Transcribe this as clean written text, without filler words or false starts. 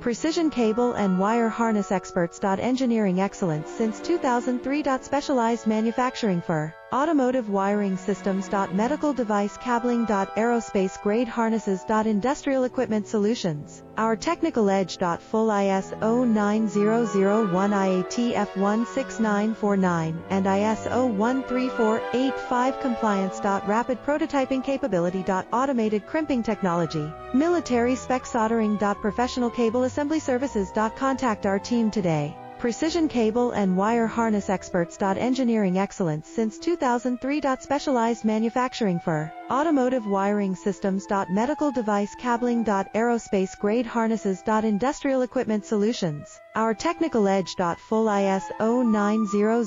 Precision cable and wire harness experts. Engineering excellence since 2003. Specialized manufacturing for automotive wiring systems. Medical device cabling. Aerospace grade harnesses. Industrial equipment solutions. Our technical edge. Full ISO 9001 IATF 16949 and ISO 13485 compliance. Rapid prototyping capability. Automated crimping technology. Military spec soldering. Professional cable assembly services. Contact our team today. Precision cable and wire harness experts. Engineering excellence since 2003. Specialized manufacturing for automotive wiring systems. Medical device cabling. Aerospace grade harnesses. Industrial equipment solutions. Our technical edge. Full ISO 900